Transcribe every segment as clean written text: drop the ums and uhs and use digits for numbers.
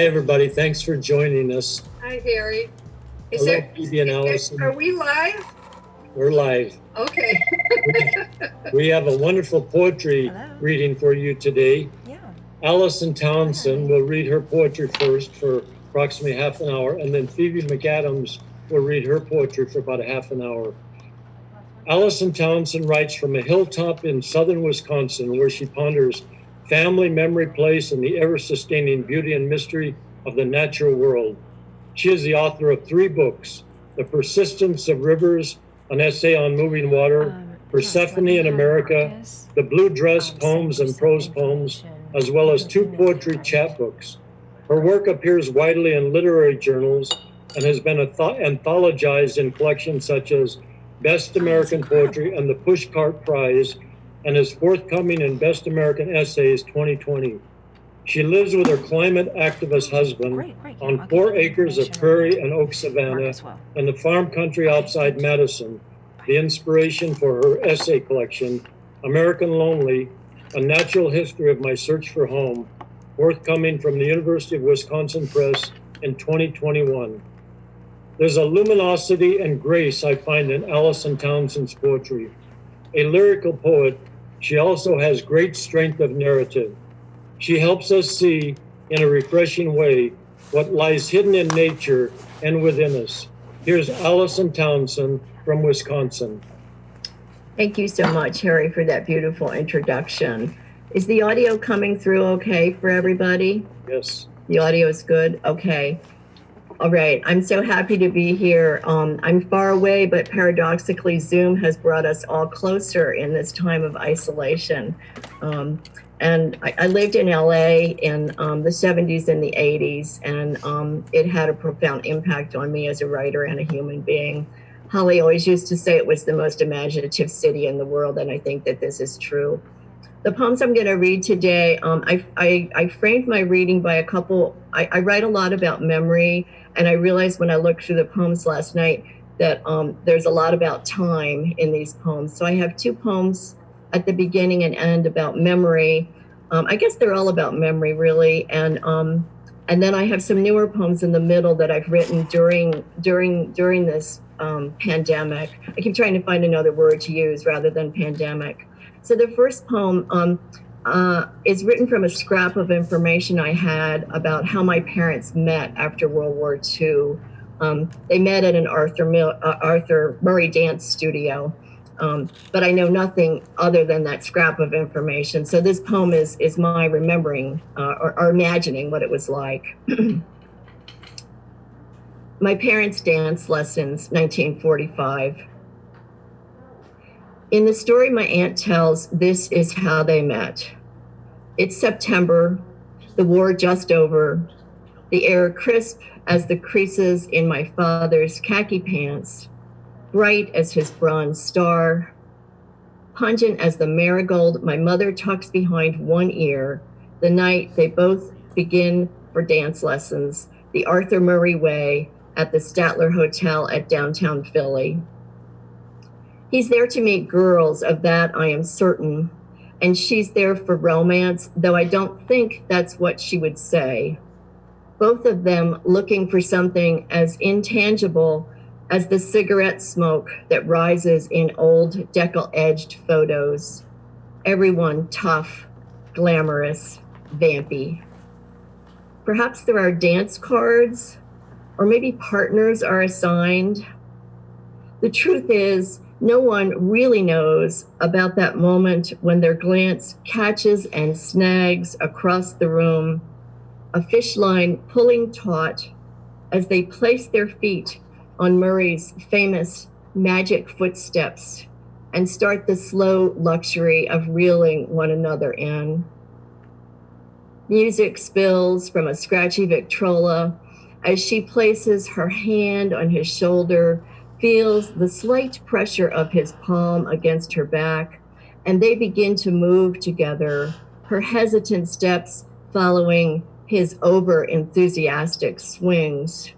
Hi, everybody. Thanks for joining us. Hi, Harry. Hello, Phoebe and Allison. Are we live? We're live. Okay. We have a wonderful poetry reading for you today. Yeah. Alison Townsend will read her poetry first for approximately half an hour, and then Phoebe MacAdams will read her poetry for about a half an hour. Alison Townsend writes from a hilltop in southern Wisconsin, where she ponders family, memory, place, and the ever-sustaining beauty and mystery of the natural world. She is the author of 3 books: The Persistence of Rivers, an essay on moving water, Persephone in America, The Blue Dress, poems and prose poems, as well as 2 poetry chapbooks. Her work appears widely in literary journals and has been anthologized in collections such as Best American Poetry and the Pushcart Prize, and is forthcoming in Best American Essays 2020. She lives with her climate activist husband on 4 acres of prairie and oak savanna in the farm country outside Madison, the inspiration for her essay collection, American Lonely, A Natural History of My Search for Home, forthcoming from the University of Wisconsin Press in 2021. There's a luminosity and grace I find in Alison Townsend's poetry. A lyrical poet, she also has great strength of narrative. She helps us see, in a refreshing way, what lies hidden in nature and within us. Here's Alison Townsend from Wisconsin. Thank you so much, Harry, for that beautiful introduction. Is the audio coming through okay for everybody? Yes. The audio is good? Okay. All right. I'm so happy to be here. I'm far away, but paradoxically, Zoom has brought us all closer in this time of isolation. And I lived in LA in the 70s and the 80s, and it had a profound impact on me as a writer and a human being. Holly always used to say it was the most imaginative city in the world, and I think that this is true. The poems I'm going to read today, I framed my reading by a couple. I write a lot about memory, and I realized when I looked through the poems last night that there's a lot about time in these poems. So I have 2 poems at the beginning and end about memory. I guess they're all about memory, really, and then I have some newer poems in the middle that I've written during this pandemic. I keep trying to find another word to use rather than pandemic. So the first poem is written from a scrap of information I had about how my parents met after World War II. They met at an Arthur Murray dance studio, but I know nothing other than that scrap of information. So this poem is my remembering or imagining what it was like. My parents' dance lessons, 1945. In the story my aunt tells, this is how they met. It's September, the war just over, the air crisp as the creases in my father's khaki pants, bright as his bronze star, pungent as the marigold my mother tucks behind one ear, the night they both begin for dance lessons, the Arthur Murray way at the Statler Hotel at downtown Philly. He's there to meet girls, of that I am certain, and she's there for romance, though I don't think that's what she would say. Both of them looking for something as intangible as the cigarette smoke that rises in old decal-edged photos. Everyone tough, glamorous, vampy. Perhaps there are dance cards, or maybe partners are assigned. The truth is, no one really knows about that moment when their glance catches and snags across the room, a fish line pulling taut as they place their feet on Murray's famous magic footsteps and start the slow luxury of reeling one another in. Music spills from a scratchy Victrola as she places her hand on his shoulder, feels the slight pressure of his palm against her back, and they begin to move together, her hesitant steps following his over-enthusiastic swings,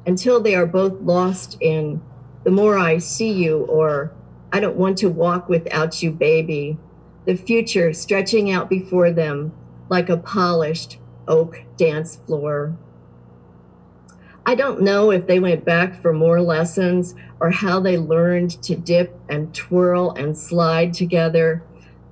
until they are both lost in "The More I See You" or "I Don't Want to Walk Without You, Baby," the future stretching out before them like a polished, oak dance floor. I don't know if they went back for more lessons or how they learned to dip and twirl and slide together,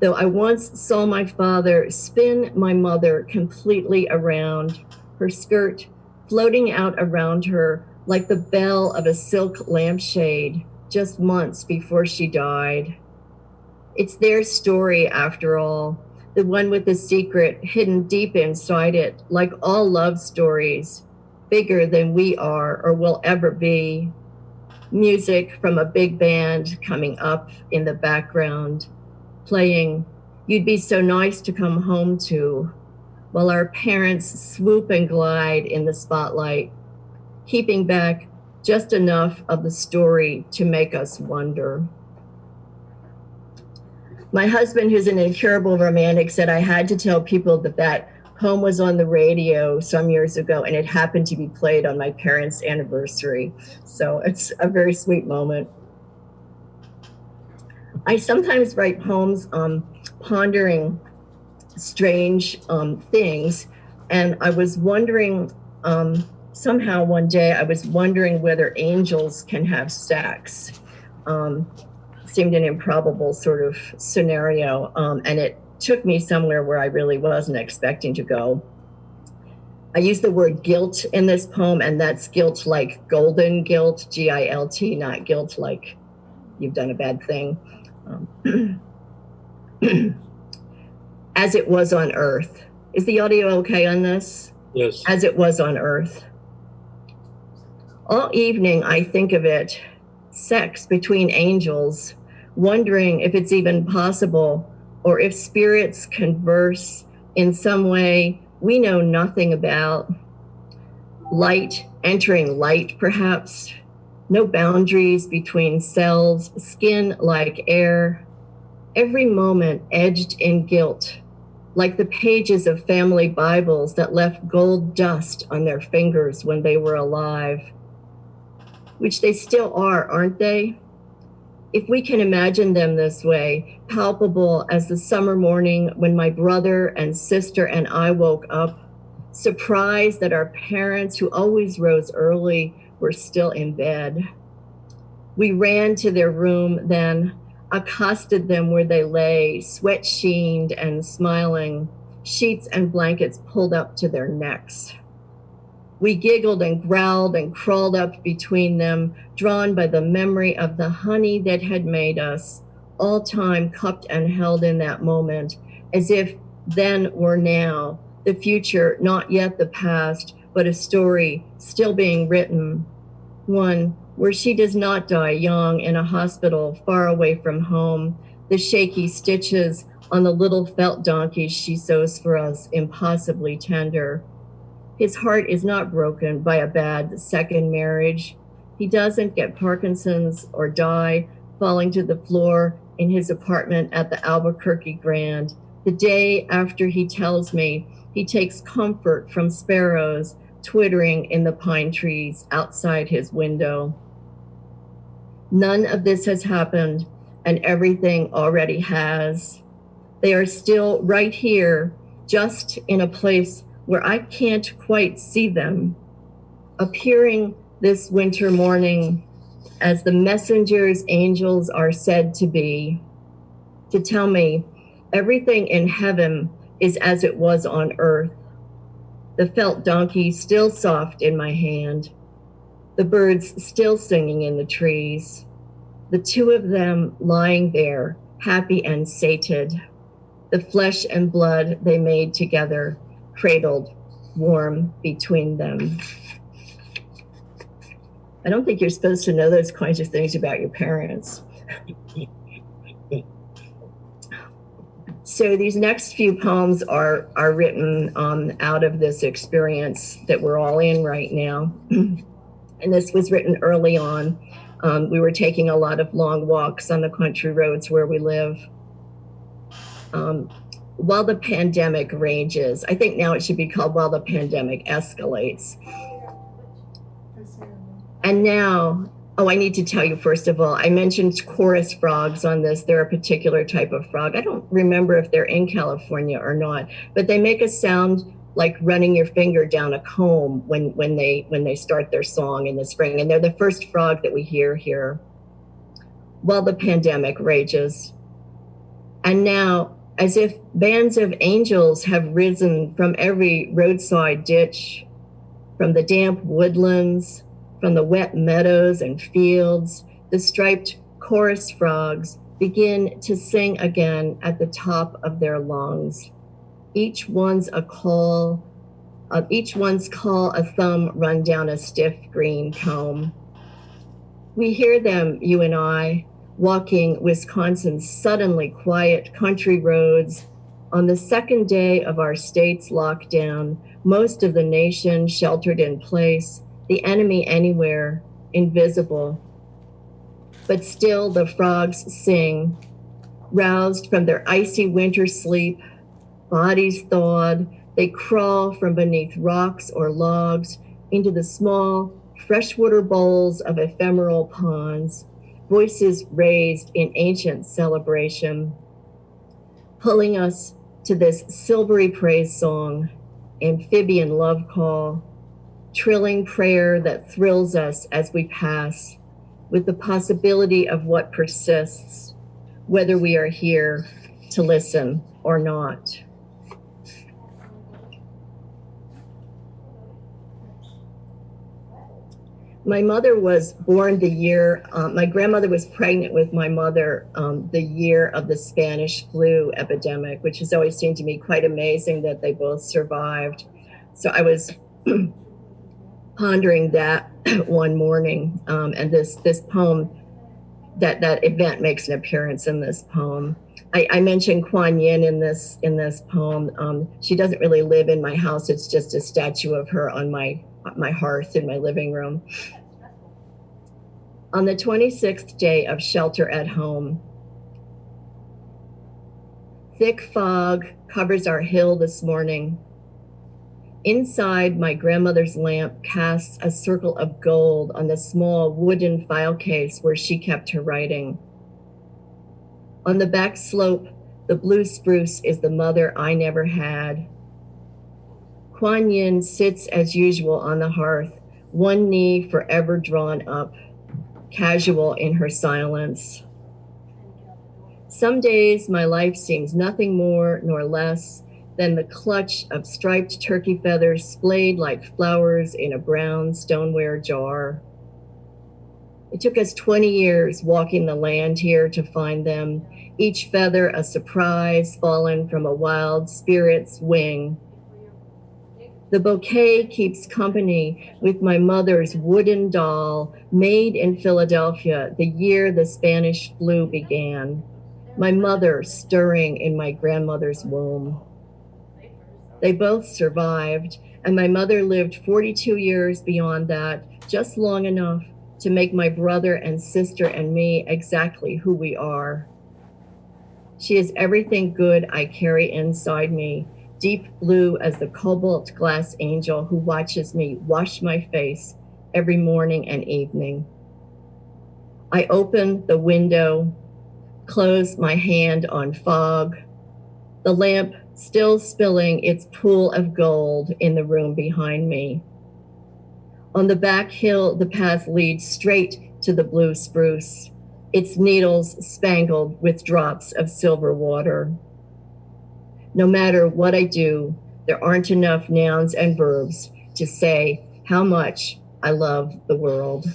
though I once saw my father spin my mother completely around, her skirt floating out around her like the bell of a silk lampshade just months before she died. It's their story, after all, the one with the secret hidden deep inside it, like all love stories, bigger than we are or will ever be. Music from a big band coming up in the background, playing "You'd Be So Nice to Come Home To," while our parents swoop and glide in the spotlight, keeping back just enough of the story to make us wonder. My husband, who's an incurable romantic, said I had to tell people that that poem was on the radio some years ago, and it happened to be played on my parents' anniversary. So it's a very sweet moment. I sometimes write poems pondering strange things, and I was wondering, somehow one day I was wondering whether angels can have sex. Seemed an improbable sort of scenario, and it took me somewhere where I really wasn't expecting to go. I use the word guilt in this poem, and that's guilt like golden guilt, G-I-L-T, not guilt like you've done a bad thing. As it was on earth. Is the audio okay on this? Yes. As it was on earth. All evening I think of it, sex between angels, wondering if it's even possible or if spirits converse in some way we know nothing about. Light entering light, perhaps. No boundaries between cells, skin like air. Every moment edged in guilt, like the pages of family Bibles that left gold dust on their fingers when they were alive. Which they still are, aren't they? If we can imagine them this way, palpable as the summer morning when my brother and sister and I woke up, surprised that our parents, who always rose early, were still in bed. We ran to their room then, accosted them where they lay, sweat sheened and smiling, sheets and blankets pulled up to their necks. We giggled and growled and crawled up between them, drawn by the memory of the honey that had made us, all time cupped and held in that moment, as if then were now, the future not yet the past, but a story still being written, one where she does not die young in a hospital far away from home, the shaky stitches on the little felt donkeys she sews for us impossibly tender. His heart is not broken by a bad second marriage. He doesn't get Parkinson's or die falling to the floor in his apartment at the Albuquerque Grand. The day after he tells me he takes comfort from sparrows twittering in the pine trees outside his window. None of this has happened, and everything already has. They are still right here, just in a place where I can't quite see them, appearing this winter morning as the messengers angels are said to be, to tell me everything in heaven is as it was on earth. The felt donkey still soft in my hand, the birds still singing in the trees, the two of them lying there, happy and sated, the flesh and blood they made together, cradled, warm between them. I don't think you're supposed to know those kinds of things about your parents. So these next few poems are written out of this experience that we're all in right now. And this was written early on. We were taking a lot of long walks on the country roads where we live. While the pandemic rages, I think now it should be called while the pandemic escalates. And now, I need to tell you, first of all, I mentioned chorus frogs on this. They're a particular type of frog. I don't remember if they're in California or not, but they make a sound like running your finger down a comb when they start their song in the spring. And they're the first frog that we hear here while the pandemic rages. And now, as if bands of angels have risen from every roadside ditch, from the damp woodlands, from the wet meadows and fields, the striped chorus frogs begin to sing again at the top of their lungs. Each one's call a thumb run down a stiff green comb. We hear them, you and I, walking Wisconsin's suddenly quiet country roads on the second day of our state's lockdown, most of the nation sheltered in place, the enemy anywhere, invisible. But still the frogs sing, roused from their icy winter sleep, bodies thawed, they crawl from beneath rocks or logs into the small freshwater bowls of ephemeral ponds, voices raised in ancient celebration, pulling us to this silvery praise song, amphibian love call, trilling prayer that thrills us as we pass, with the possibility of what persists, whether we are here to listen or not. My mother was born the year, my grandmother was pregnant with my mother the year of the Spanish flu epidemic, which has always seemed to me quite amazing that they both survived. So I was pondering that one morning, and this poem, that event makes an appearance in this poem. I mentioned Kuan Yin in this poem. She doesn't really live in my house. It's just a statue of her on my hearth in my living room. On the 26th day of shelter at home, thick fog covers our hill this morning. Inside, my grandmother's lamp casts a circle of gold on the small wooden file case where she kept her writing. On the back slope, the blue spruce is the mother I never had. Kuan Yin sits as usual on the hearth, one knee forever drawn up, casual in her silence. Some days my life seems nothing more nor less than the clutch of striped turkey feathers splayed like flowers in a brown stoneware jar. It took us 20 years walking the land here to find them, each feather a surprise fallen from a wild spirit's wing. The bouquet keeps company with my mother's wooden doll made in Philadelphia the year the Spanish flu began, my mother stirring in my grandmother's womb. They both survived, and my mother lived 42 years beyond that, just long enough to make my brother and sister and me exactly who we are. She is everything good I carry inside me, deep blue as the cobalt glass angel who watches me wash my face every morning and evening. I open the window, close my hand on fog, the lamp still spilling its pool of gold in the room behind me. On the back hill, the path leads straight to the blue spruce, its needles spangled with drops of silver water. No matter what I do, there aren't enough nouns and verbs to say how much I love the world.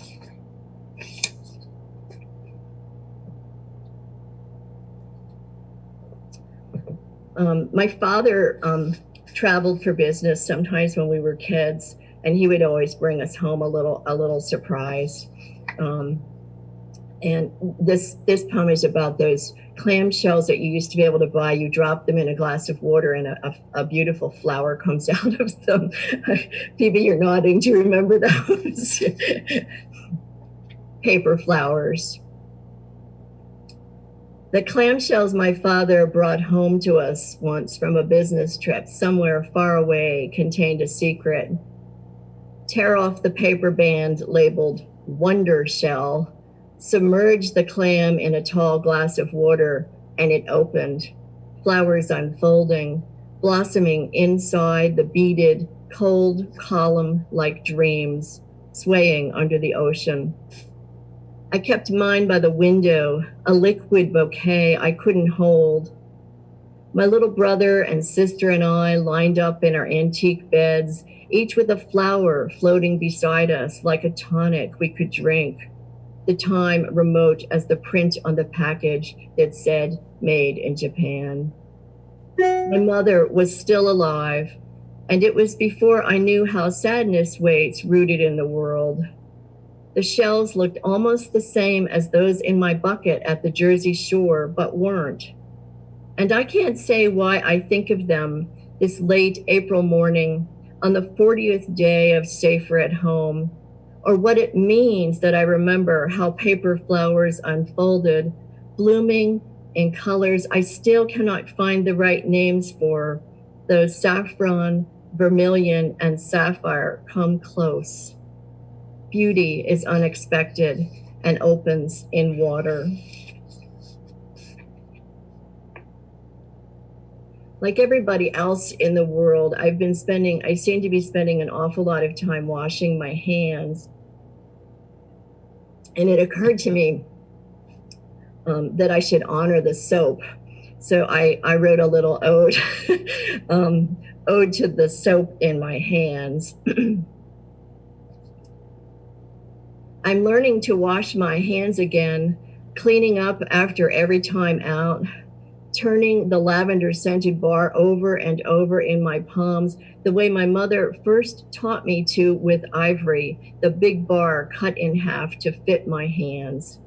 My father traveled for business sometimes when we were kids, and he would always bring us home a little surprise. And this poem is about those clamshells that you used to be able to buy. You drop them in a glass of water and a beautiful flower comes out of them. Phoebe, you're nodding. Do you remember those? Paper flowers. The clamshells my father brought home to us once from a business trip somewhere far away contained a secret. Tear off the paper band labeled Wonder Shell, submerge the clam in a tall glass of water, and it opened, flowers unfolding, blossoming inside the beaded, cold column like dreams, swaying under the ocean. I kept mine by the window, a liquid bouquet I couldn't hold. My little brother and sister and I lined up in our antique beds, each with a flower floating beside us like a tonic we could drink. The time remote as the print on the package that said, "Made in Japan." My mother was still alive, and it was before I knew how sadness waits rooted in the world. The shells looked almost the same as those in my bucket at the Jersey Shore, but weren't. And I can't say why I think of them this late April morning on the 40th day of Safer at Home, or what it means that I remember how paper flowers unfolded, blooming in colors I still cannot find the right names for, though saffron, vermilion, and sapphire come close. Beauty is unexpected and opens in water. Like everybody else in the world, I seem to be spending an awful lot of time washing my hands. And it occurred to me that I should honor the soap. So I wrote a little ode, ode to the soap in my hands. I'm learning to wash my hands again, cleaning up after every time out, turning the lavender scented bar over and over in my palms the way my mother first taught me to with ivory, the big bar cut in half to fit my hands.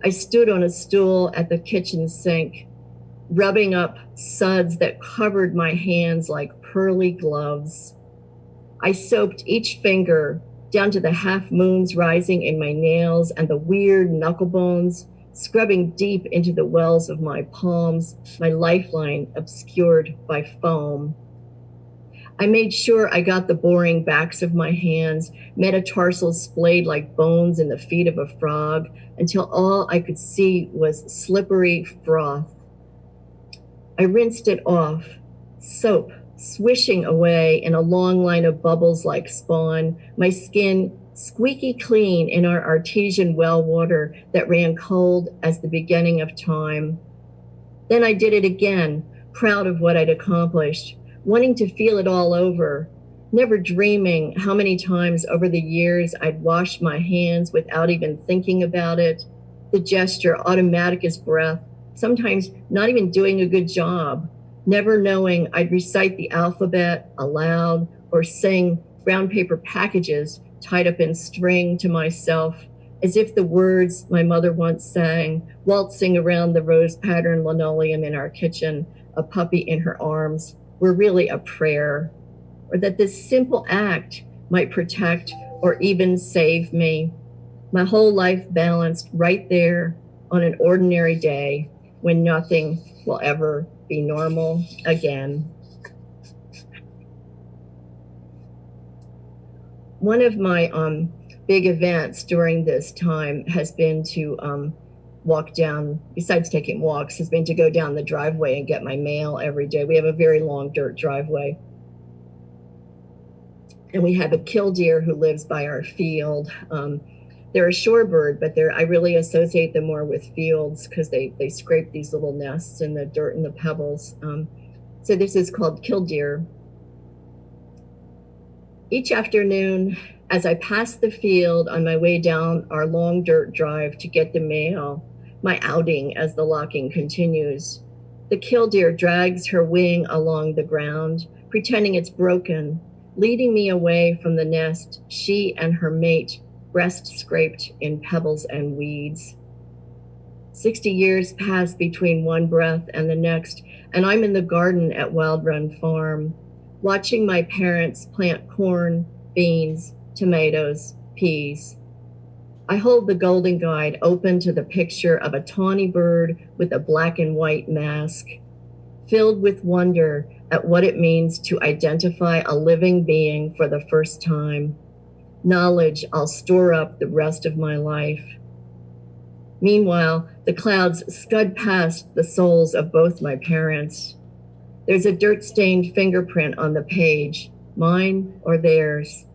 I stood on a stool at the kitchen sink, rubbing up suds that covered my hands like pearly gloves. I soaped each finger down to the half moons rising in my nails and the weird knuckle bones, scrubbing deep into the wells of my palms, my lifeline obscured by foam. I made sure I got the boring backs of my hands, metatarsals splayed like bones in the feet of a frog, until all I could see was slippery froth. I rinsed it off, soap swishing away in a long line of bubbles like spawn, my skin squeaky clean in our artesian well water that ran cold as the beginning of time. Then I did it again, proud of what I'd accomplished, wanting to feel it all over, never dreaming how many times over the years I'd washed my hands without even thinking about it, the gesture automatic as breath, sometimes not even doing a good job, never knowing I'd recite the alphabet aloud or sing brown paper packages tied up in string to myself, as if the words my mother once sang, waltzing around the rose-patterned linoleum in our kitchen, a puppy in her arms, were really a prayer, or that this simple act might protect or even save me. My whole life balanced right there on an ordinary day when nothing will ever be normal again. One of my big events during this time has been to walk down, besides taking walks, has been to go down the driveway and get my mail every day. We have a very long dirt driveway. And we have a killdeer who lives by our field. They're a shorebird, but I really associate them more with fields because they scrape these little nests in the dirt and the pebbles. So this is called killdeer. Each afternoon, as I pass the field on my way down our long dirt drive to get the mail, my outing as the locking continues, the killdeer drags her wing along the ground, pretending it's broken, leading me away from the nest she and her mate breast scraped in pebbles and weeds. 60 years pass between one breath and the next, and I'm in the garden at Wild Run Farm, watching my parents plant corn, beans, tomatoes, peas. I hold the Golden Guide open to the picture of a tawny bird with a black and white mask, filled with wonder at what it means to identify a living being for the first time. Knowledge I'll store up the rest of my life. Meanwhile, the clouds scud past the souls of both my parents. There's a dirt-stained fingerprint on the page, mine or theirs.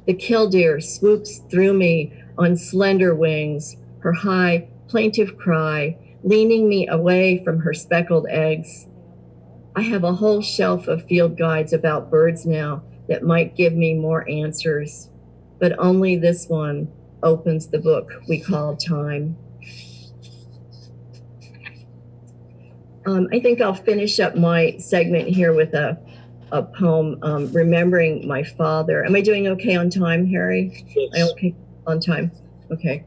The killdeer swoops through me on slender wings, her high, plaintive cry, leaning me away from her speckled eggs. I have a whole shelf of field guides about birds now that might give me more answers, but only this one opens the book we call time. I think I'll finish up my segment here with a poem, Remembering My Father. Am I doing okay on time, Harry? Yes. I okay on time? Okay.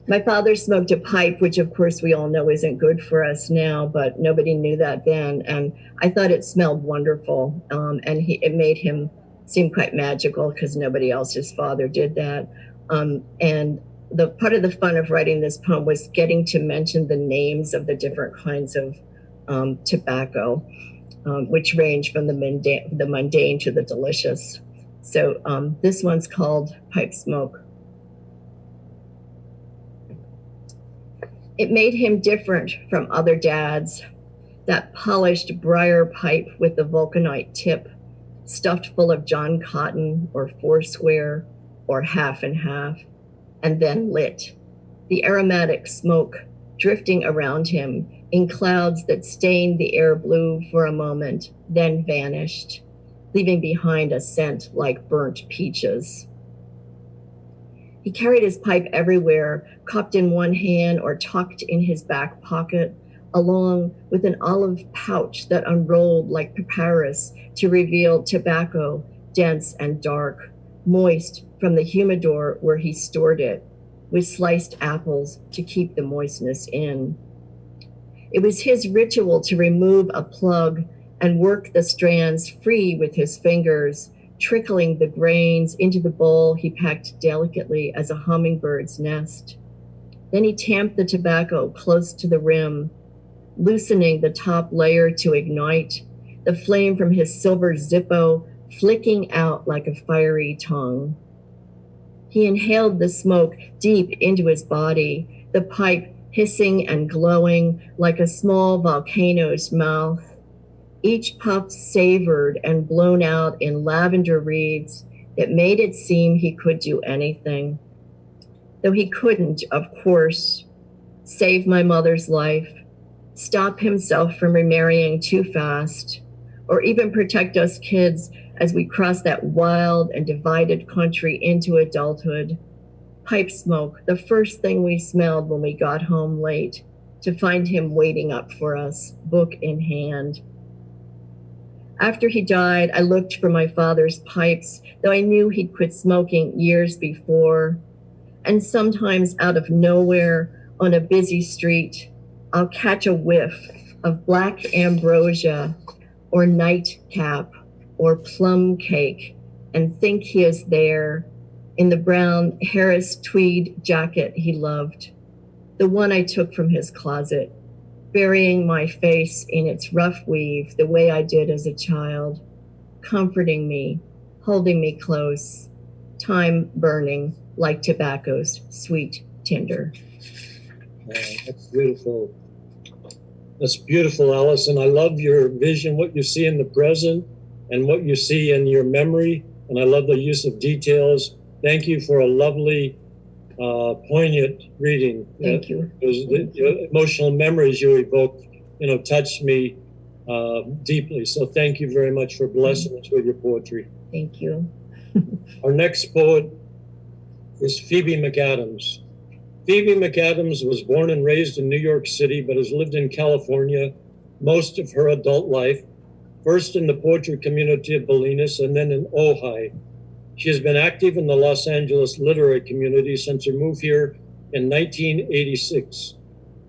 My father smoked a pipe, which of course we all know isn't good for us now, but nobody knew that then. And I thought it smelled wonderful. And it made him seem quite magical because nobody else's father did that. And the part of the fun of writing this poem was getting to mention the names of the different kinds of tobacco, which range from the mundane to the delicious. So this one's called Pipe Smoke. It made him different from other dads, that polished briar pipe with the vulcanite tip, stuffed full of John Cotton or Foursquare or Half and Half, and then lit. The aromatic smoke drifting around him in clouds that stained the air blue for a moment, then vanished, leaving behind a scent like burnt peaches. He carried his pipe everywhere, cocked in one hand or tucked in his back pocket, along with an olive pouch that unrolled like papyrus to reveal tobacco, dense and dark, moist from the humidor where he stored it, with sliced apples to keep the moistness in. It was his ritual to remove a plug and work the strands free with his fingers, trickling the grains into the bowl he packed delicately as a hummingbird's nest. Then he tamped the tobacco close to the rim, loosening the top layer to ignite, the flame from his silver Zippo flicking out like a fiery tongue. He inhaled the smoke deep into his body, the pipe hissing and glowing like a small volcano's mouth. Each puff savored and blown out in lavender wreaths that made it seem he could do anything. Though he couldn't, of course, save my mother's life, stop himself from remarrying too fast, or even protect us kids as we crossed that wild and divided country into adulthood. Pipe smoke, the first thing we smelled when we got home late, to find him waiting up for us, book in hand. After he died, I looked for my father's pipes, though I knew he'd quit smoking years before. And sometimes out of nowhere on a busy street, I'll catch a whiff of black ambrosia or nightcap or plum cake and think he is there in the brown Harris tweed jacket he loved, the one I took from his closet, burying my face in its rough weave the way I did as a child, comforting me, holding me close, time burning like tobacco's sweet tinder. That's beautiful. That's beautiful, Allison. I love your vision, what you see in the present and what you see in your memory. And I love the use of details. Thank you for a lovely, poignant reading. Thank you. The emotional memories you evoked, touched me deeply. So thank you very much for blessing us with your poetry. Thank you. Our next poet is Phoebe MacAdams. Phoebe MacAdams was born and raised in New York City, but has lived in California most of her adult life, first in the poetry community of Bolinas and then in Ojai. She has been active in the Los Angeles literary community since her move here in 1986.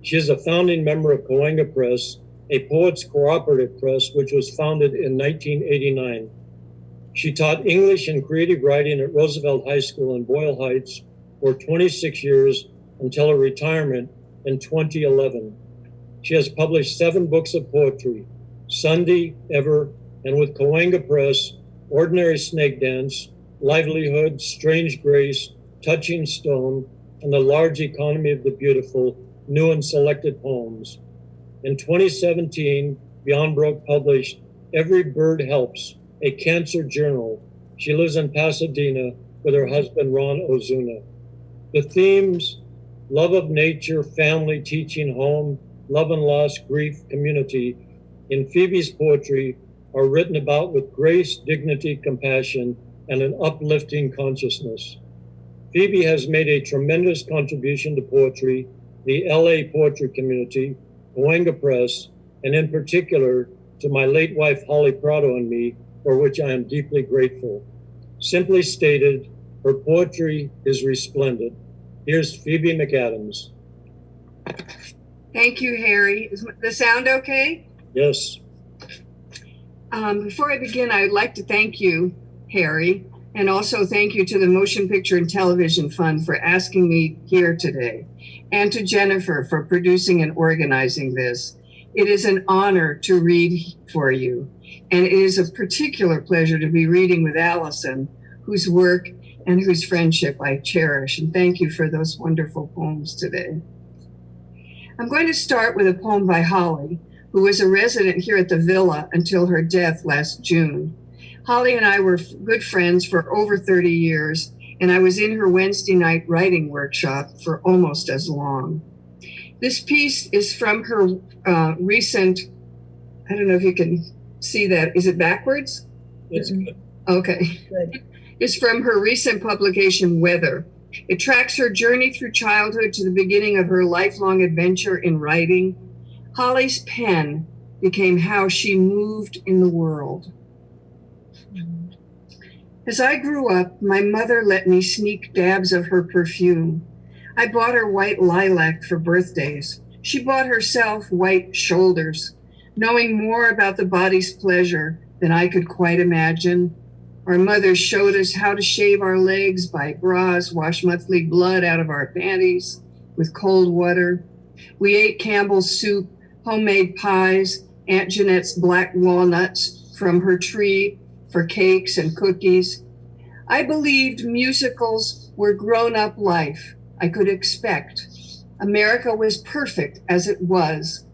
She is a founding member of Caoinga Press, a poets cooperative press, which was founded in 1989. She taught English and creative writing at Roosevelt High School in Boyle Heights for 26 years until her retirement in 2011. She has published 7 books of poetry, Sunday, Ever, and with Caoinga Press, Ordinary Snake Dance, Livelihood, Strange Grace, Touching Stone, and The Large Economy of the Beautiful, New and Selected Poems. In 2017, Beyond Broke published Every Bird Helps, a cancer journal. She lives in Pasadena with her husband, Ron Ozuna. The themes, love of nature, family, teaching, home, love and loss, grief, community, in Phoebe's poetry are written about with grace, dignity, compassion, and an uplifting consciousness. Phoebe has made a tremendous contribution to poetry, the LA poetry community, Cahuenga Press, and in particular to my late wife Holly Prado and me, for which I am deeply grateful. Simply stated, her poetry is resplendent. Here's Phoebe McAdams. Thank you, Harry. Is the sound okay? Yes. Before I begin, I would like to thank you, Harry, and also thank you to the Motion Picture and Television Fund for asking me here today, and to Jennifer for producing and organizing this. It is an honor to read for you, and it is a particular pleasure to be reading with Allison, whose work and whose friendship I cherish, and thank you for those wonderful poems today. I'm going to start with a poem by Holly, who was a resident here at the Villa until her death last June. Holly and I were good friends for over 30 years, and I was in her Wednesday night writing workshop for almost as long. This piece is from her recent, I don't know if you can see that. Is it backwards? It's good. Okay. Good. It's from her recent publication, Weather. It tracks her journey through childhood to the beginning of her lifelong adventure in writing. Holly's pen became how she moved in the world. As I grew up, my mother let me sneak dabs of her perfume. I bought her white lilac for birthdays. She bought herself white shoulders, knowing more about the body's pleasure than I could quite imagine. Our mothers showed us how to shave our legs by bras, wash monthly blood out of our panties with cold water. We ate Campbell's soup, homemade pies, Aunt Jeanette's black walnuts from her tree for cakes and cookies. I believed musicals were grown-up life I could expect. America was perfect as it was,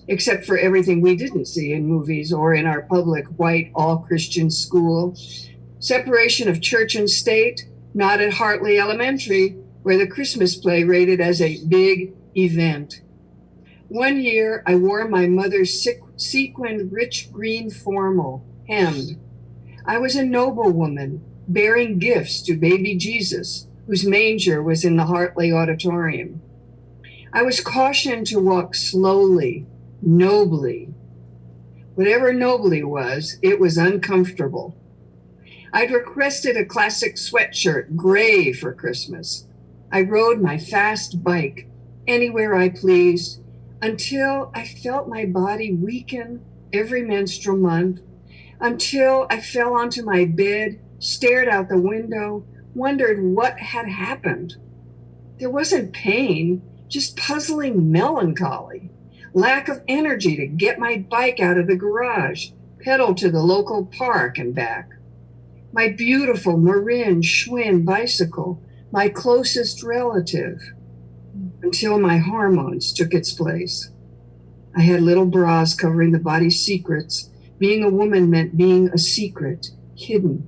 except for everything we didn't see in movies or in our public white all-Christian school. Separation of church and state, not at Hartley Elementary, where the Christmas play rated as a big event. One year, I wore my mother's sequined rich green formal, hemmed. I was a noblewoman, bearing gifts to baby Jesus, whose manger was in the Hartley Auditorium. I was cautioned to walk slowly, nobly. Whatever nobly was, it was uncomfortable. I'd requested a classic sweatshirt, gray, for Christmas. I rode my fast bike anywhere I pleased until I felt my body weaken every menstrual month, until I fell onto my bed, stared out the window, wondered what had happened. There wasn't pain, just puzzling melancholy, lack of energy to get my bike out of the garage, pedal to the local park and back. My beautiful Marin Schwinn bicycle, my closest relative, until my hormones took its place. I had little bras covering the body's secrets. Being a woman meant being a secret, hidden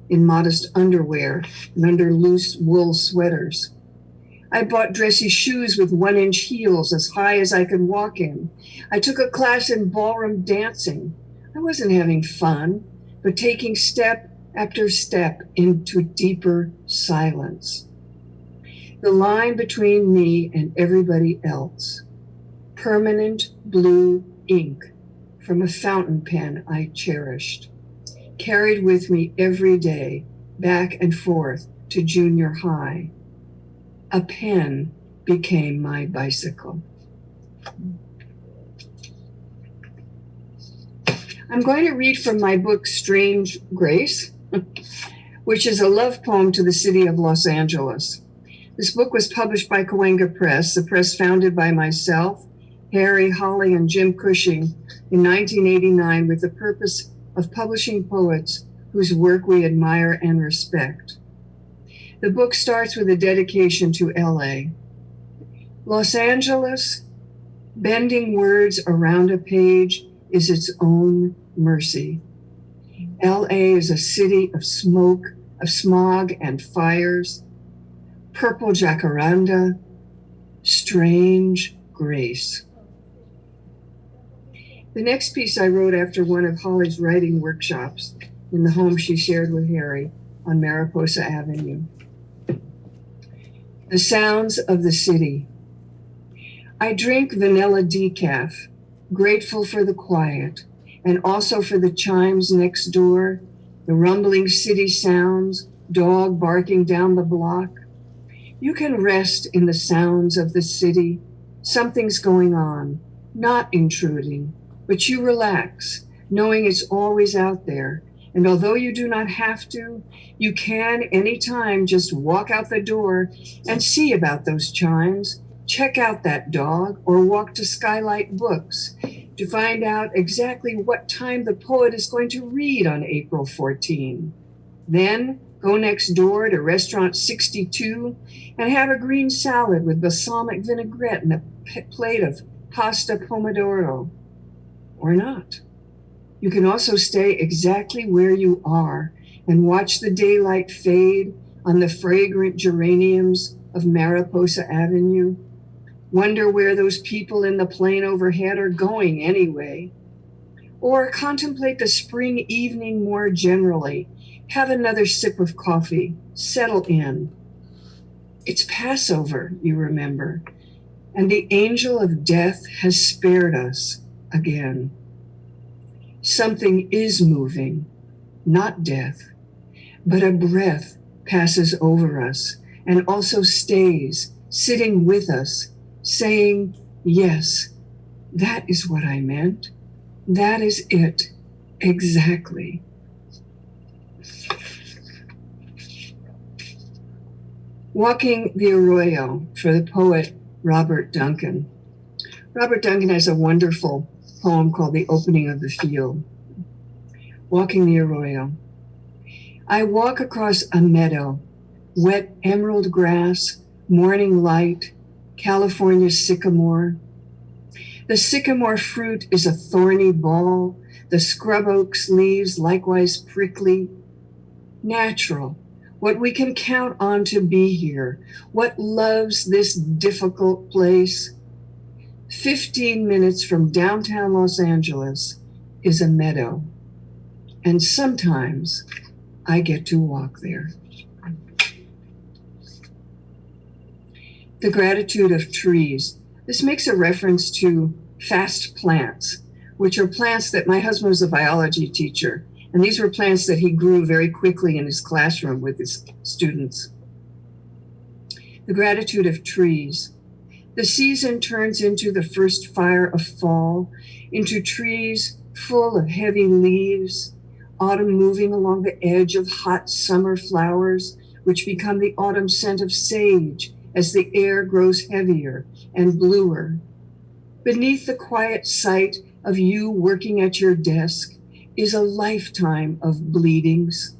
in modest underwear and under loose wool sweaters. I bought dressy shoes with 1-inch heels as high as I could walk in. I took a class in ballroom dancing. I wasn't having fun, but taking step after step into deeper silence. The line between me and everybody else, permanent blue ink from a fountain pen I cherished, carried with me every day back and forth to junior high. A pen became my bicycle. I'm going to read from my book, Strange Grace, which is a love poem to the city of Los Angeles. This book was published by Cahuenga Press, the press founded by myself, Harry, Holly, and Jim Cushing in 1989 with the purpose of publishing poets whose work we admire and respect. The book starts with a dedication to LA. Los Angeles, bending words around a page, is its own mercy. LA is a city of smoke, of smog and fires, purple jacaranda, strange grace. The next piece I wrote after one of Holly's writing workshops in the home she shared with Harry on Mariposa Avenue. The sounds of the city. I drink vanilla decaf, grateful for the quiet, and also for the chimes next door, the rumbling city sounds, dog barking down the block. You can rest in the sounds of the city. Something's going on, not intruding, but you relax, knowing it's always out there. And although you do not have to, you can anytime just walk out the door and see about those chimes, check out that dog, or walk to Skylight Books to find out exactly what time the poet is going to read on April 14. Then go next door to Restaurant 62 and have a green salad with balsamic vinaigrette and a plate of pasta pomodoro. Or not. You can also stay exactly where you are and watch the daylight fade on the fragrant geraniums of Mariposa Avenue. Wonder where those people in the plane overhead are going anyway. Or contemplate the spring evening more generally. Have another sip of coffee. Settle in. It's Passover, you remember, and the angel of death has spared us again. Something is moving, not death, but a breath passes over us and also stays, sitting with us, saying, yes, that is what I meant. That is it, exactly. Walking the Arroyo for the poet Robert Duncan. Robert Duncan has a wonderful poem called The Opening of the Field. Walking the Arroyo. I walk across a meadow, wet emerald grass, morning light, California sycamore. The sycamore fruit is a thorny ball, the scrub oak's leaves likewise prickly. Natural, what we can count on to be here, what loves this difficult place. 15 minutes from downtown Los Angeles is a meadow, and sometimes I get to walk there. The gratitude of trees. This makes a reference to fast plants, which are plants that my husband was a biology teacher, and these were plants that he grew very quickly in his classroom with his students. The gratitude of trees. The season turns into the first fire of fall, into trees full of heavy leaves, autumn moving along the edge of hot summer flowers, which become the autumn scent of sage as the air grows heavier and bluer. Beneath the quiet sight of you working at your desk is a lifetime of bleedings.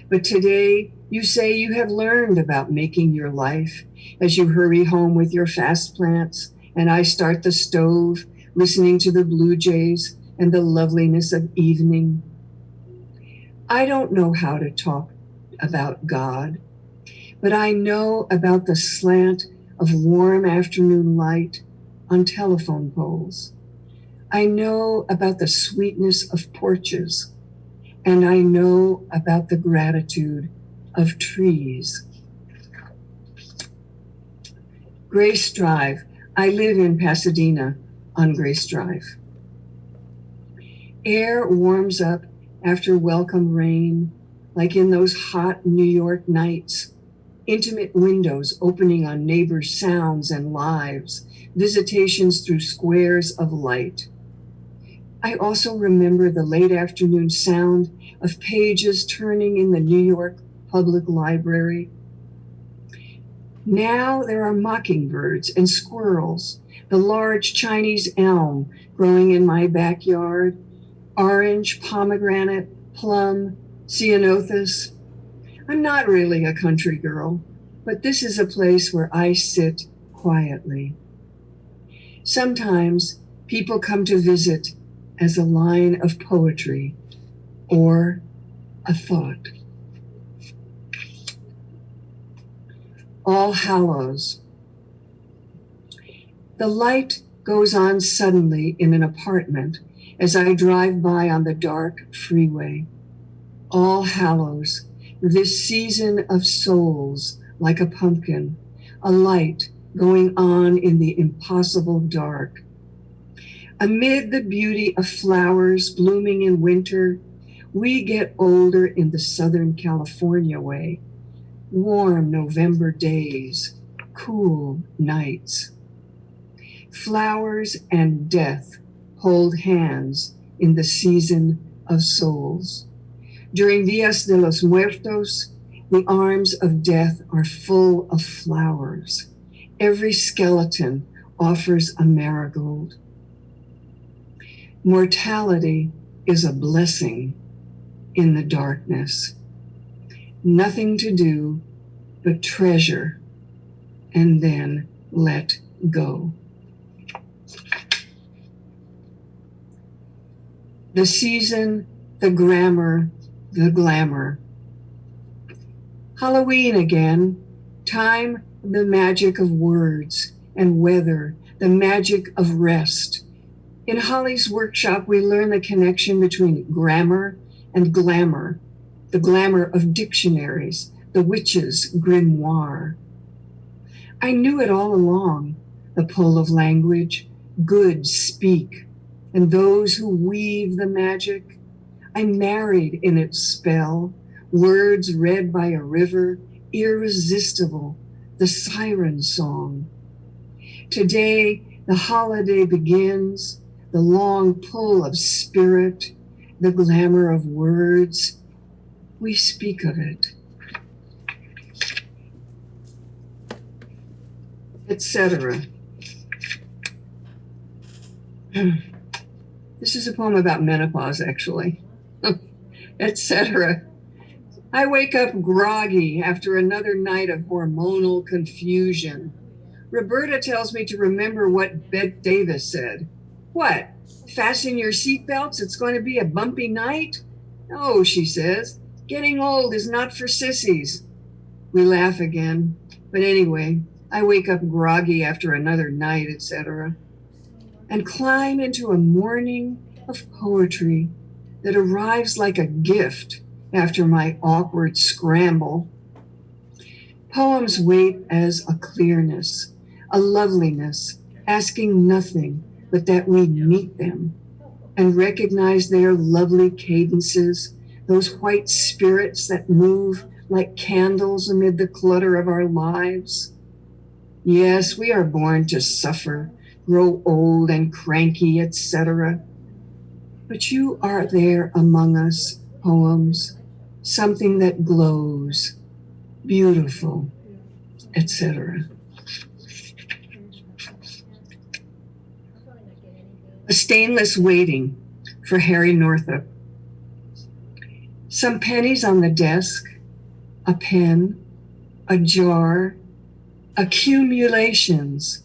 But today you say you have learned about making your life as you hurry home with your fast plants and I start the stove, listening to the blue jays and the loveliness of evening. I don't know how to talk about God, but I know about the slant of warm afternoon light on telephone poles. I know about the sweetness of porches, and I know about the gratitude of trees. Grace Drive. I live in Pasadena on Grace Drive. Air warms up after welcome rain, like in those hot New York nights. Intimate windows opening on neighbors' sounds and lives, visitations through squares of light. I also remember the late afternoon sound of pages turning in the New York Public Library. Now there are mockingbirds and squirrels, the large Chinese elm growing in my backyard, orange, pomegranate, plum, ceanothus. I'm not really a country girl, but this is a place where I sit quietly. Sometimes people come to visit as a line of poetry or a thought. All Hallows. The light goes on suddenly in an apartment as I drive by on the dark freeway. All Hallows, this season of souls like a pumpkin, a light going on in the impossible dark. Amid the beauty of flowers blooming in winter, we get older in the Southern California way. Warm November days, cool nights. Flowers and death hold hands in the season of souls. During Dias de los Muertos, the arms of death are full of flowers. Every skeleton offers a marigold. Mortality is a blessing in the darkness. Nothing to do but treasure and then let go. The season, the grammar, the glamour. Halloween again, time, the magic of words and weather, the magic of rest. In Holly's workshop, we learn the connection between grammar and glamour, the glamour of dictionaries, the witch's grimoire. I knew it all along, the pull of language, good speak, and those who weave the magic. I married in its spell, words read by a river, irresistible, the siren song. Today, the holiday begins, the long pull of spirit, the glamour of words. We speak of it, etc. This is a poem about menopause, actually, etc. I wake up groggy after another night of hormonal confusion. Roberta tells me to remember what Bette Davis said. What? Fasten your seatbelts, it's going to be a bumpy night? No, she says. Getting old is not for sissies. We laugh again. But anyway, I wake up groggy after another night, etc. and climb into a morning of poetry that arrives like a gift after my awkward scramble. Poems wait as a clearness, a loveliness, asking nothing but that we meet them and recognize their lovely cadences, those white spirits that move like candles amid the clutter of our lives. Yes, we are born to suffer, grow old and cranky, etc. But you are there among us, poems, something that glows, beautiful, etc. A stainless waiting for Harry Northup. Some pennies on the desk, a pen, a jar, accumulations.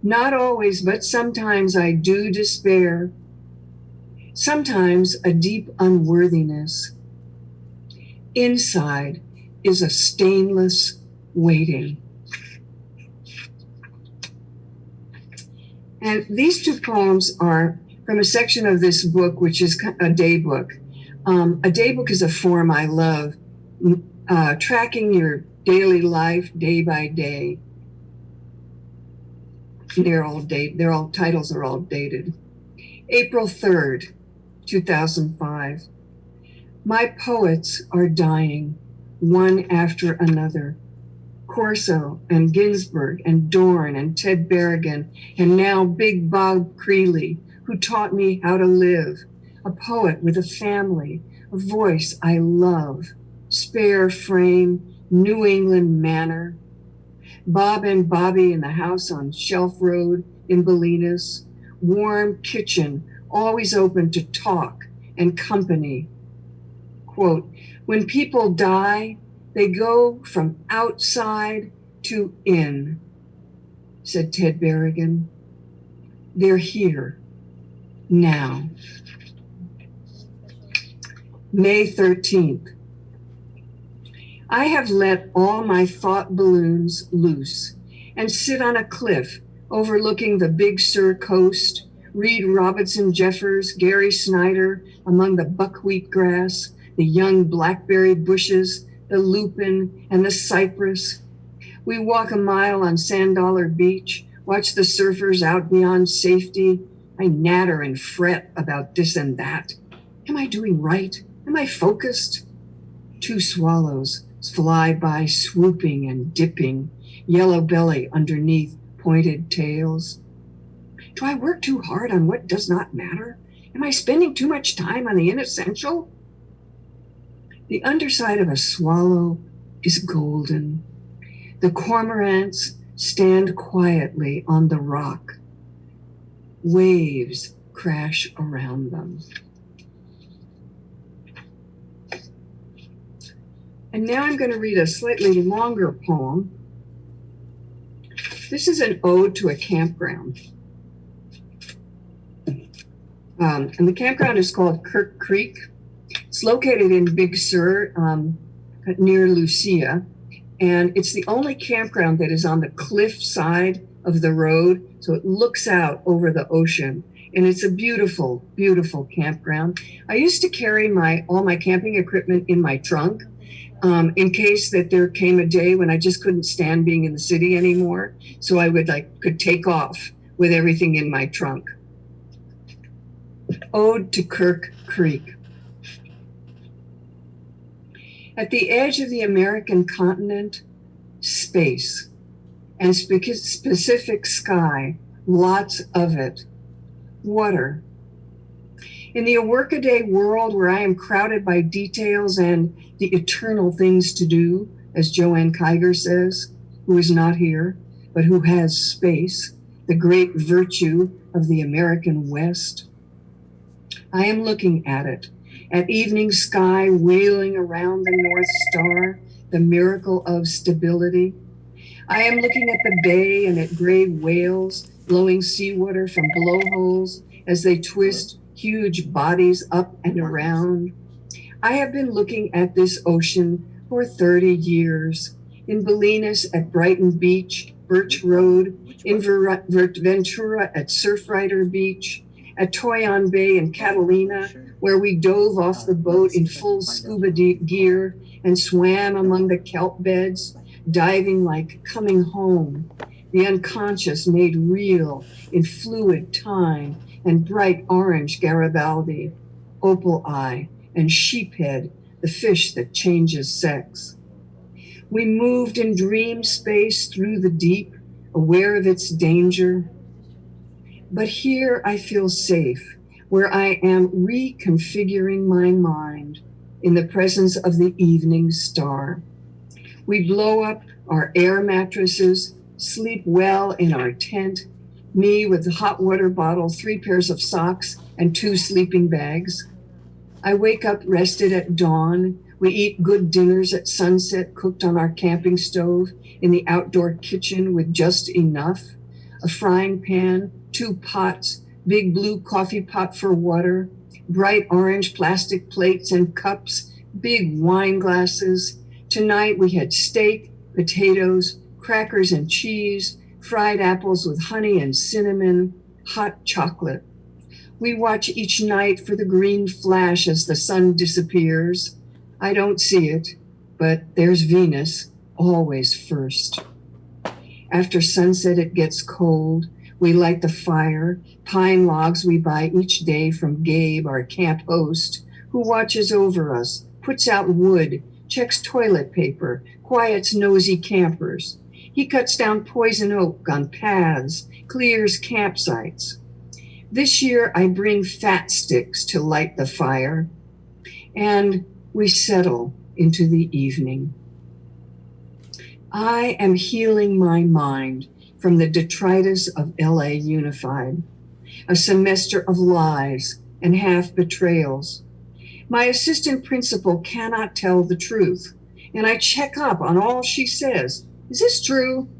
Not always, but sometimes I do despair. Sometimes a deep unworthiness. Inside is a stainless waiting. And these two poems are from a section of this book, which is a daybook. A daybook is a form I love, tracking your daily life day by day. Titles are all dated. April 3rd, 2005. My poets are dying, one after another. Corso and Ginsberg and Dorn and Ted Berrigan, and now Big Bob Creeley, who taught me how to live. A poet with a family, a voice I love, spare frame, New England manner. Bob and Bobby in the house on Shelf Road in Bolinas, warm kitchen, always open to talk and company. Quote, when people die, they go from outside to in, said Ted Berrigan. They're here, now. May 13th. I have let all my thought balloons loose and sit on a cliff overlooking the Big Sur coast, read Robinson Jeffers, Gary Snyder among the buckwheat grass, the young blackberry bushes, the lupin and the cypress. We walk a mile on Sand Dollar Beach, watch the surfers out beyond safety. I natter and fret about this and that. Am I doing right? Am I focused? 2 swallows fly by swooping and dipping, yellow belly underneath pointed tails. Do I work too hard on what does not matter? Am I spending too much time on the inessential? The underside of a swallow is golden. The cormorants stand quietly on the rock. Waves crash around them. And now I'm going to read a slightly longer poem. This is an ode to a campground. And the campground is called Kirk Creek. It's located in Big Sur, near Lucia. And it's the only campground that is on the cliff side of the road. So it looks out over the ocean. And it's a beautiful, beautiful campground. I used to carry all my camping equipment in my trunk. In case that there came a day when I just couldn't stand being in the city anymore. So I could take off with everything in my trunk. Ode to Kirk Creek. At the edge of the American continent, space and specific sky, lots of it. Water. In the workaday world where I am crowded by details and the eternal things to do, as Joanne Kiger says, who is not here, but who has space, the great virtue of the American West, I am looking at it, at evening sky wheeling around the North Star, the miracle of stability. I am looking at the bay and at gray whales blowing seawater from blowholes as they twist huge bodies up and around. I have been looking at this ocean for 30 years. In Bolinas at Brighton Beach, Birch Road, in Ventura at Surfrider Beach, at Toyon Bay in Catalina, where we dove off the boat in full scuba gear and swam among the kelp beds, diving like coming home, the unconscious made real in fluid time and bright orange Garibaldi, opal eye, and sheephead, the fish that changes sex. We moved in dream space through the deep, aware of its danger. But here I feel safe, where I am reconfiguring my mind in the presence of the evening star. We blow up our air mattresses, sleep well in our tent, me with a hot water bottle, 3 pairs of socks, and 2 sleeping bags. I wake up rested at dawn. We eat good dinners at sunset, cooked on our camping stove in the outdoor kitchen with just enough. A frying pan, 2 pots, big blue coffee pot for water, bright orange plastic plates and cups, big wine glasses. Tonight we had steak, potatoes, crackers and cheese, fried apples with honey and cinnamon, hot chocolate. We watch each night for the green flash as the sun disappears. I don't see it, but there's Venus, always first. After sunset, it gets cold. We light the fire, pine logs we buy each day from Gabe, our camp host, who watches over us, puts out wood, checks toilet paper, quiets nosy campers. He cuts down poison oak on paths, clears campsites. This year, I bring fat sticks to light the fire, and we settle into the evening. I am healing my mind from the detritus of LA Unified, a semester of lies and half betrayals. My assistant principal cannot tell the truth, and I check up on all she says. Is this true?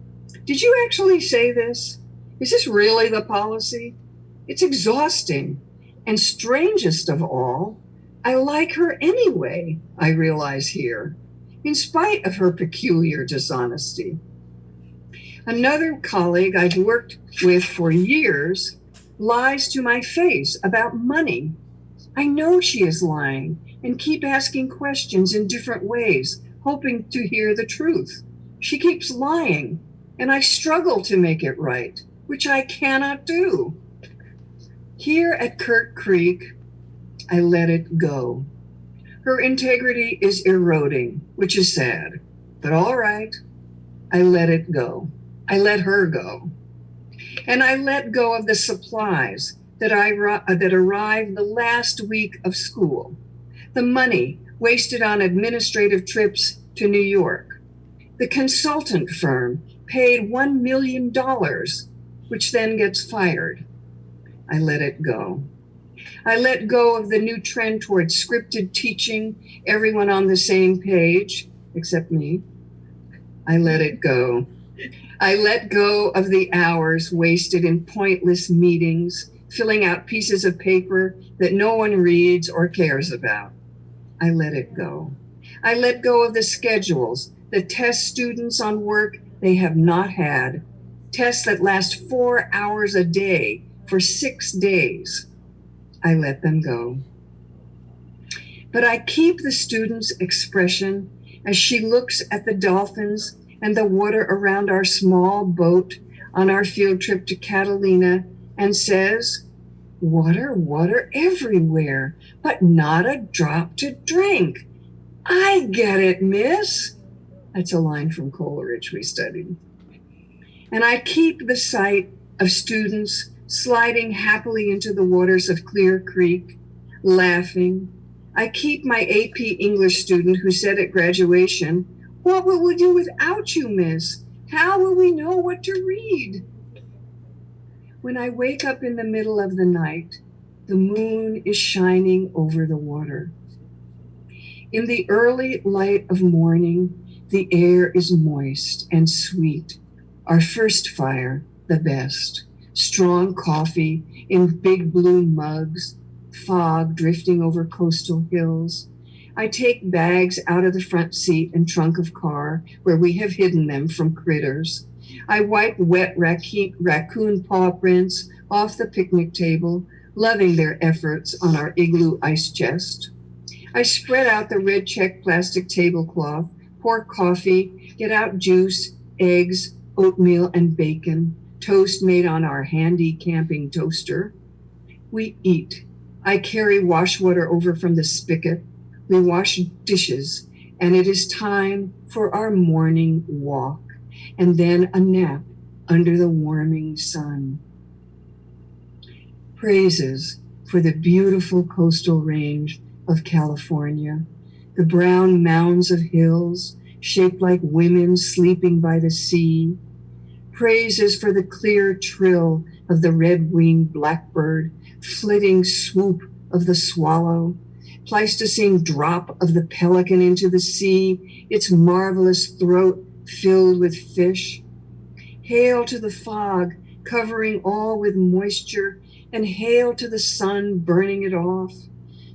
Did you actually say this? Is this really the policy? It's exhausting. And strangest of all, I like her anyway, I realize here, in spite of her peculiar dishonesty. Another colleague I've worked with for years lies to my face about money. I know she is lying and keep asking questions in different ways, hoping to hear the truth. She keeps lying, and I struggle to make it right, which I cannot do. Here at Kirk Creek, I let it go. Her integrity is eroding, which is sad, but all right, I let it go. I let her go. And I let go of the supplies that arrived the last week of school, the money wasted on administrative trips to New York. The consultant firm paid $1 million, which then gets fired. I let it go. I let go of the new trend towards scripted teaching, everyone on the same page, except me. I let it go. I let go of the hours wasted in pointless meetings, filling out pieces of paper that no one reads or cares about. I let it go. I let go of the schedules that test students on work they have not had, tests that last 4 hours a day for 6 days. I let them go. But I keep the student's expression as she looks at the dolphins and the water around our small boat on our field trip to Catalina and says, "Water, water everywhere, but not a drop to drink. I get it, miss." That's a line from Coleridge we studied. And I keep the sight of students sliding happily into the waters of Clear Creek, laughing. I keep my AP English student who said at graduation, "What will we do without you, miss? How will we know what to read?" When I wake up in the middle of the night, the moon is shining over the water. In the early light of morning, the air is moist and sweet. Our first fire, the best. Strong coffee in big blue mugs, fog drifting over coastal hills. I take bags out of the front seat and trunk of car where we have hidden them from critters. I wipe wet raccoon paw prints off the picnic table, loving their efforts on our igloo ice chest. I spread out the red check plastic tablecloth, pour coffee, get out juice, eggs, oatmeal, and bacon, toast made on our handy camping toaster. We eat. I carry wash water over from the spigot. We wash dishes, and it is time for our morning walk, and then a nap under the warming sun. Praises for the beautiful coastal range of California, the brown mounds of hills shaped like women sleeping by the sea. Praises for the clear trill of the red-winged blackbird, flitting swoop of the swallow, Pleistocene drop of the pelican into the sea, its marvelous throat filled with fish. Hail to the fog, covering all with moisture, and hail to the sun burning it off.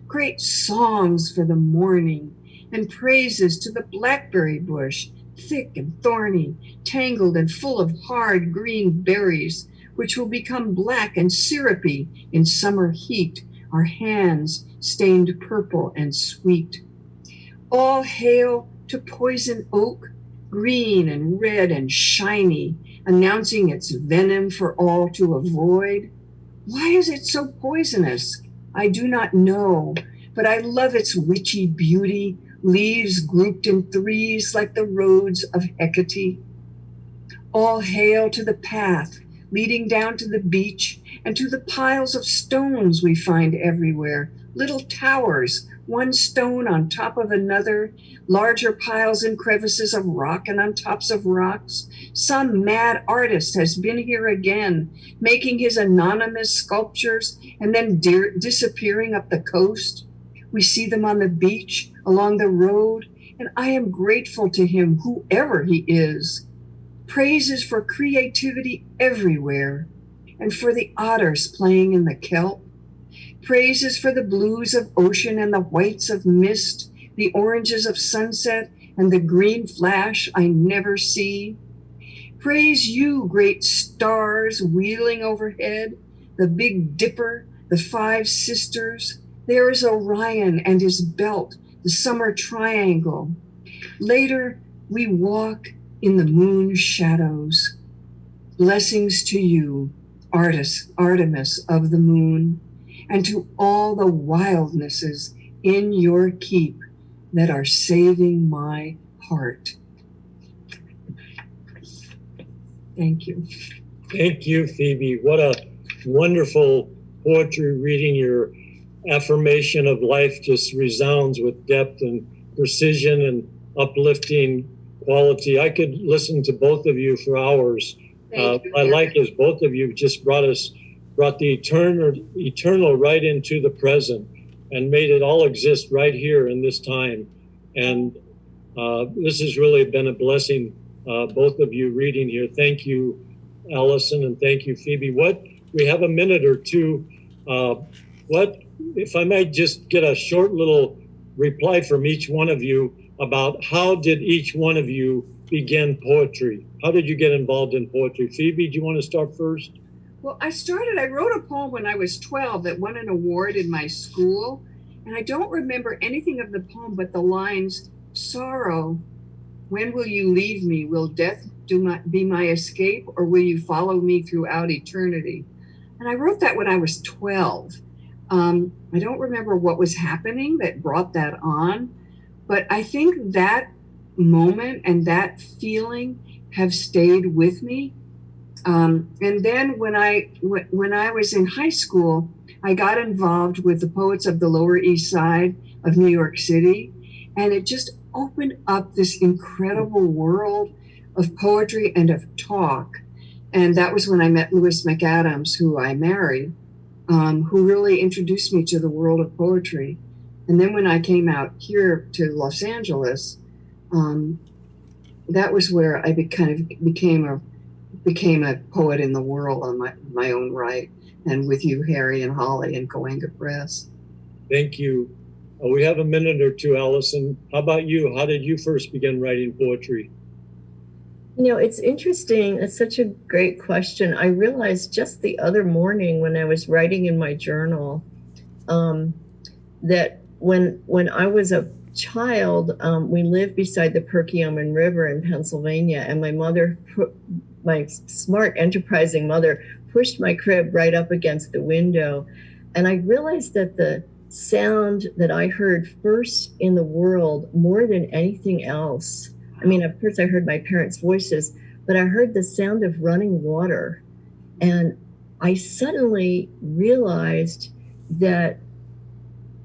Great songs for the morning, and praises to the blackberry bush, thick and thorny, tangled and full of hard green berries, which will become black and syrupy in summer heat, our hands stained purple and sweet. All hail to poison oak, green and red and shiny, announcing its venom for all to avoid. Why is it so poisonous? I do not know, but I love its witchy beauty, leaves grouped in threes like the roads of Hecate. All hail to the path leading down to the beach and to the piles of stones we find everywhere, little towers, one stone on top of another, larger piles and crevices of rock and on tops of rocks. Some mad artist has been here again, making his anonymous sculptures and then disappearing up the coast. We see them on the beach, along the road, and I am grateful to him, whoever he is. Praises for creativity everywhere, and for the otters playing in the kelp. Praises for the blues of ocean and the whites of mist, the oranges of sunset and the green flash I never see. Praise you, great stars wheeling overhead, the Big Dipper, the Five Sisters. There is Orion and his belt, the summer triangle. Later, we walk in the moon shadows. Blessings to you, Artemis of the moon, and to all the wildnesses in your keep that are saving my heart. Thank you. Thank you, Phoebe. What a wonderful poetry reading. Your affirmation of life just resounds with depth and precision and uplifting quality. I could listen to both of you for hours. Thank you. I like is both of you just brought the eternal right into the present and made it all exist right here in this time. And this has really been a blessing, both of you reading here. Thank you, Allison, and thank you, Phoebe. We have a minute or two. If I might just get a short little reply from each one of you about how did each one of you begin poetry? How did you get involved in poetry? Phoebe, do you want to start first? Well, I wrote a poem when I was 12 that won an award in my school. And I don't remember anything of the poem but the lines, sorrow, when will you leave me? Will death be my escape, or will you follow me throughout eternity? And I wrote that when I was 12. I don't remember what was happening that brought that on, but I think that moment and that feeling have stayed with me. And then when I was in high school, I got involved with the Poets of the Lower East Side of New York City, and it just opened up this incredible world of poetry and of talk. And that was when I met Louis McAdams, who I married, who really introduced me to the world of poetry. And then when I came out here to Los Angeles, that was where I became a poet in the world on my own right, and with you, Harry and Holly and Coanga Press. Thank you. We have a minute or two, Allison. How about you? How did you first begin writing poetry? You know, it's interesting. It's such a great question. I realized just the other morning when I was writing in my journal that when I was a child, we lived beside the Perkiomen River in Pennsylvania, and my smart, enterprising mother pushed my crib right up against the window. And I realized that the sound that I heard first in the world more than anything else, I mean, of course I heard my parents' voices, but I heard the sound of running water. And I suddenly realized that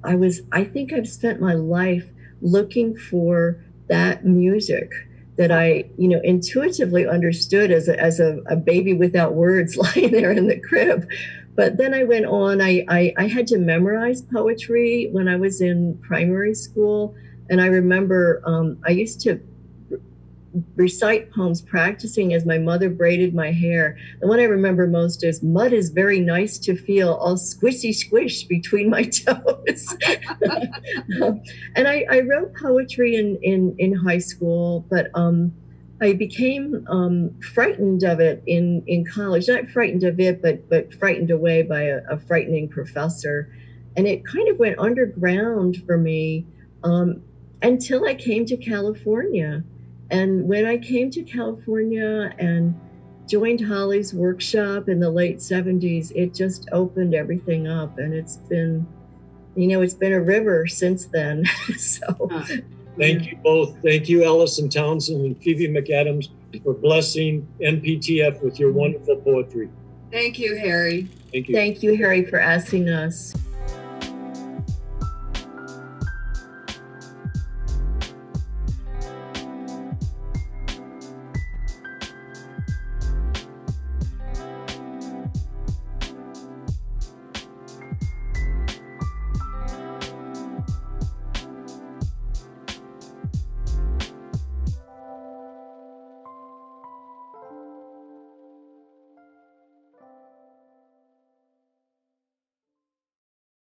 I think I've spent my life looking for that music that I, intuitively understood as a baby without words lying there in the crib. But then I went on, I had to memorize poetry when I was in primary school. And I remember I used to recite poems practicing as my mother braided my hair. The one I remember most is, mud is very nice to feel, all squishy squish between my toes. And I wrote poetry in high school, but I became frightened of it in college. Not frightened of it, but frightened away by a frightening professor. And it kind of went underground for me until I came to California. And when I came to California and joined Holly's workshop in the late 70s, it just opened everything up. And it's been a river since then. So thank you both. Thank you, Allison Townsend and Phoebe MacAdams, for blessing MPTF with your wonderful poetry. Thank you, Harry. Thank you. Thank you, Harry, for asking us.